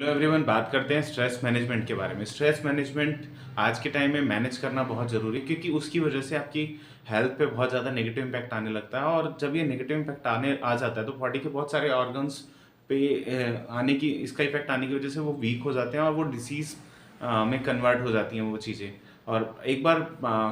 Hello everyone, बात करते हैं स्ट्रेस मैनेजमेंट के बारे में। स्ट्रेस मैनेजमेंट आज के टाइम में मैनेज करना बहुत ज़रूरी है, क्योंकि उसकी वजह से आपकी हेल्थ पे बहुत ज़्यादा नेगेटिव इम्पैक्ट आने लगता है। और जब ये नेगेटिव इम्पैक्ट आने आ जाता है तो बॉडी के बहुत सारे ऑर्गन्स पे आने की इसका इफेक्ट आने की वजह से वो वीक हो जाते हैं और वो डिसीज़ में कन्वर्ट हो जाती हैं वो चीज़ें। और एक बार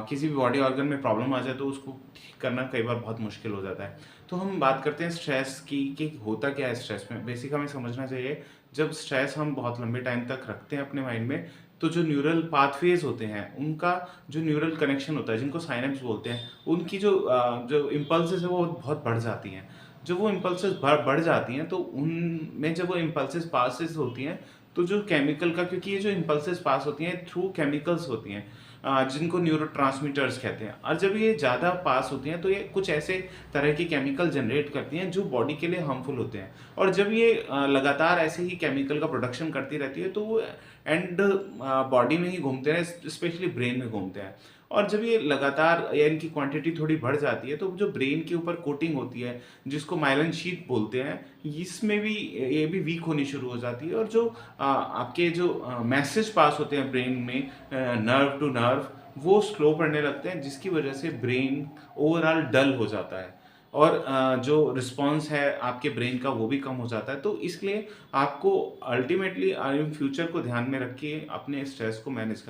किसी भी बॉडी ऑर्गन में प्रॉब्लम आ जाए तो उसको ठीक करना कई बार बहुत मुश्किल हो जाता है। तो हम बात करते हैं स्ट्रेस की कि होता क्या है स्ट्रेस में। बेसिक हमें समझना चाहिए, जब स्ट्रेस हम बहुत लंबे टाइम तक रखते हैं अपने माइंड में, तो जो न्यूरल पाथवेज होते हैं उनका जो न्यूरल कनेक्शन होता है, जिनको साइनेप्स बोलते हैं, उनकी जो इम्पल्सेस है वो बहुत बढ़ जाती हैं। जब वो इम्पल्सेस बढ़ जाती हैं तो उनमें जब वो इम्पल्सेस पासेस होती हैं, तो जो केमिकल का, क्योंकि ये जो इम्पल्सेस पास होती हैं थ्रू केमिकल्स होती हैं, जिनको न्यूरोट्रांसमीटर्स कहते हैं। और जब ये ज़्यादा पास होती हैं तो ये कुछ ऐसे तरह के केमिकल जनरेट करती हैं जो बॉडी के लिए हार्मफुल होते हैं। और जब ये लगातार ऐसे ही केमिकल का प्रोडक्शन करती रहती है तो वो एंड बॉडी में ही घूमते हैं, स्पेशली ब्रेन में घूमते हैं। और जब ये लगातार या इनकी क्वांटिटी थोड़ी बढ़ जाती है तो जो ब्रेन के ऊपर कोटिंग होती है, जिसको माइलिन शीथ बोलते हैं, इसमें भी ये भी वीक होनी शुरू हो जाती है। और जो आपके जो मैसेज पास होते हैं ब्रेन में नर्व टू नर्व, वो स्लो पड़ने लगते हैं, जिसकी वजह से ब्रेन ओवरऑल डल हो जाता है। और जो रिस्पॉन्स है आपके ब्रेन का वो भी कम हो जाता है। तो इसलिए आपको अल्टीमेटली फ्यूचर को ध्यान में रख के अपने स्ट्रेस को मैनेज करना